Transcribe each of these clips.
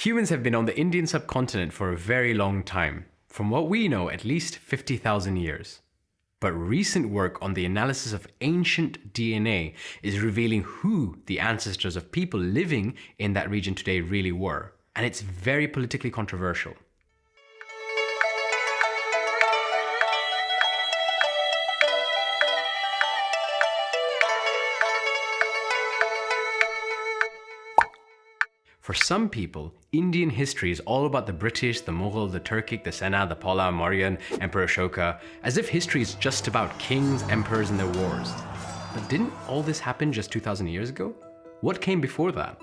Humans have been on the Indian subcontinent for a very long time, from what we know at least 50,000 years. But recent work on the analysis of ancient DNA is revealing who the ancestors of people living in that region today really were, and it's very politically controversial. For some people, Indian history is all about the British, the Mughal, the Turkic, the Sena, the Pala, Mauryan, Emperor Ashoka, as if history is just about kings, emperors, and their wars. But didn't all this happen just 2,000 years ago? What came before that?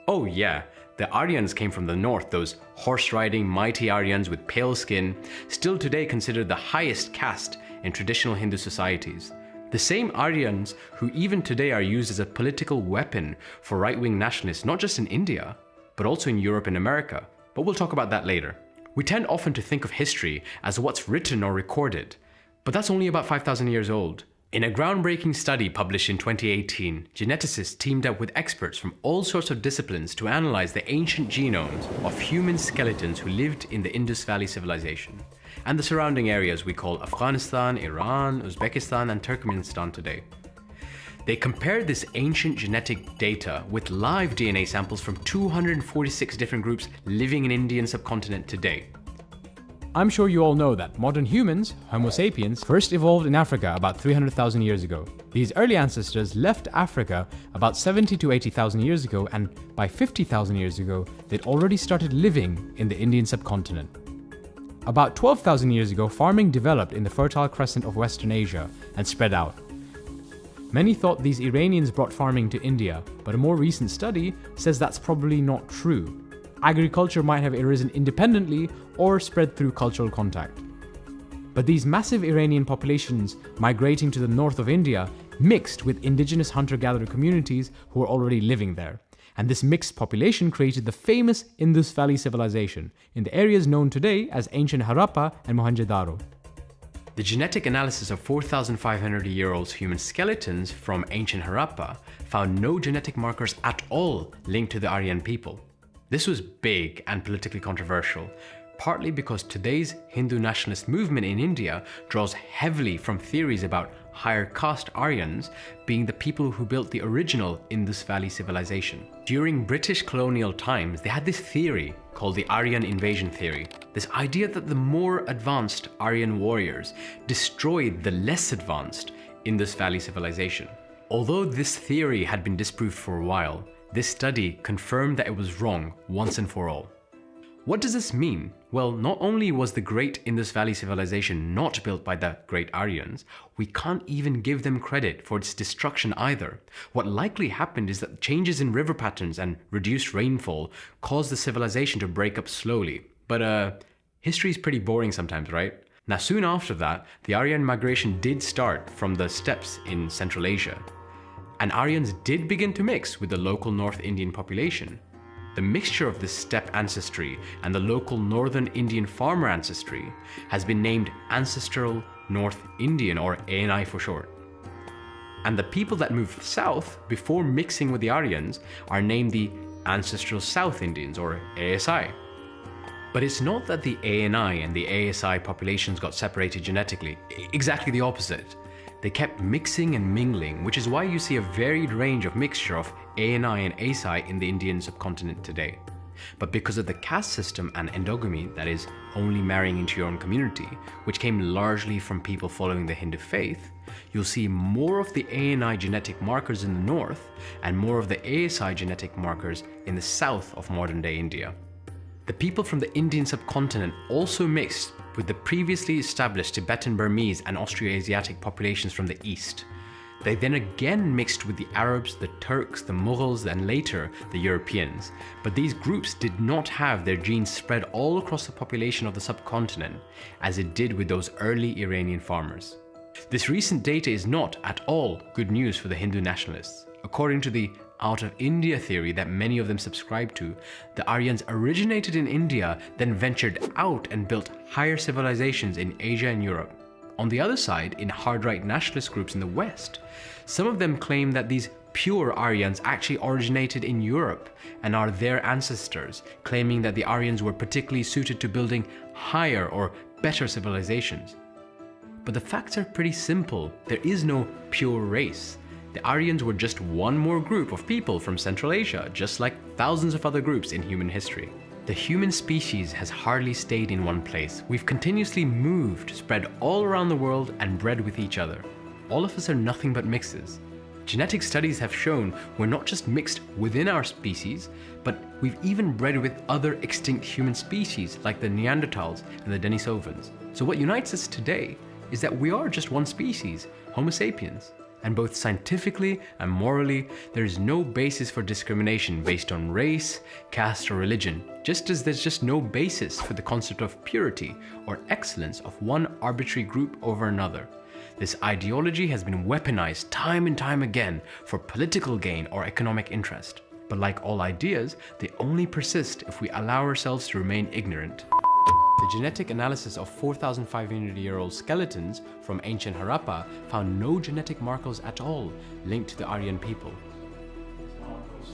Oh yeah, the Aryans came from the north, those horse-riding, mighty Aryans with pale skin, still today considered the highest caste in traditional Hindu societies. The same Aryans who even today are used as a political weapon for right-wing nationalists, not just in India, but also in Europe and America. But we'll talk about that later. We tend often to think of history as what's written or recorded, but that's only about 5,000 years old. In a groundbreaking study published in 2018, geneticists teamed up with experts from all sorts of disciplines to analyze the ancient genomes of human skeletons who lived in the Indus Valley Civilization and the surrounding areas we call Afghanistan, Iran, Uzbekistan, and Turkmenistan today. They compared this ancient genetic data with live DNA samples from 246 different groups living in Indian subcontinent today. I'm sure you all know that modern humans, Homo sapiens, first evolved in Africa about 300,000 years ago. These early ancestors left Africa about 70 to 80,000 years ago, and by 50,000 years ago, they'd already started living in the Indian subcontinent. About 12,000 years ago, farming developed in the Fertile Crescent of Western Asia and spread out. Many thought these Iranians brought farming to India, but a more recent study says that's probably not true. Agriculture might have arisen independently or spread through cultural contact. But these massive Iranian populations migrating to the north of India mixed with indigenous hunter-gatherer communities who were already living there. And this mixed population created the famous Indus Valley Civilization in the areas known today as ancient Harappa and Mohenjo-daro. The genetic analysis of 4,500-year-old human skeletons from ancient Harappa found no genetic markers at all linked to the Aryan people. This was big and politically controversial, partly because today's Hindu nationalist movement in India draws heavily from theories about higher caste Aryans being the people who built the original Indus Valley Civilization. During British colonial times, they had this theory called the Aryan invasion theory. This idea that the more advanced Aryan warriors destroyed the less advanced Indus Valley Civilization. Although this theory had been disproved for a while, this study confirmed that it was wrong once and for all. What does this mean? Well, not only was the great Indus Valley Civilization not built by the great Aryans, we can't even give them credit for its destruction either. What likely happened is that changes in river patterns and reduced rainfall caused the civilization to break up slowly. But history is pretty boring sometimes, right? Now, soon after that, the Aryan migration did start from the steppes in Central Asia. And Aryans did begin to mix with the local North Indian population. The mixture of this steppe ancestry and the local Northern Indian farmer ancestry has been named Ancestral North Indian, or ANI for short. And the people that moved south before mixing with the Aryans are named the Ancestral South Indians, or ASI. But it's not that the ANI and the ASI populations got separated genetically, exactly the opposite. They kept mixing and mingling, which is why you see a varied range of mixture of ANI and ASI in the Indian subcontinent today. But because of the caste system and endogamy, that is, only marrying into your own community, which came largely from people following the Hindu faith, you'll see more of the ANI genetic markers in the north and more of the ASI genetic markers in the south of modern-day India. The people from the Indian subcontinent also mixed with the previously established Tibetan Burmese and Austroasiatic populations from the east. They then again mixed with the Arabs, the Turks, the Mughals, and later the Europeans. But these groups did not have their genes spread all across the population of the subcontinent, as it did with those early Iranian farmers. This recent data is not at all good news for the Hindu nationalists. According to the out of India theory that many of them subscribe to, the Aryans originated in India, then ventured out and built higher civilizations in Asia and Europe. On the other side, in hard right nationalist groups in the West, some of them claim that these pure Aryans actually originated in Europe and are their ancestors, claiming that the Aryans were particularly suited to building higher or better civilizations. But the facts are pretty simple. There is no pure race. The Aryans were just one more group of people from Central Asia, just like thousands of other groups in human history. The human species has hardly stayed in one place. We've continuously moved, spread all around the world, and bred with each other. All of us are nothing but mixes. Genetic studies have shown we're not just mixed within our species, but we've even bred with other extinct human species like the Neanderthals and the Denisovans. So what unites us today is that we are just one species, Homo sapiens. And both scientifically and morally, there is no basis for discrimination based on race, caste, or religion, just as there's just no basis for the concept of purity or excellence of one arbitrary group over another. This ideology has been weaponized time and time again for political gain or economic interest. But like all ideas, they only persist if we allow ourselves to remain ignorant. The genetic analysis of 4,500-year-old skeletons from ancient Harappa found no genetic markers at all linked to the Aryan people.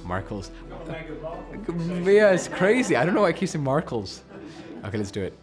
Markers? Yeah, it's crazy. I don't know why I keep saying markers. Okay, let's do it.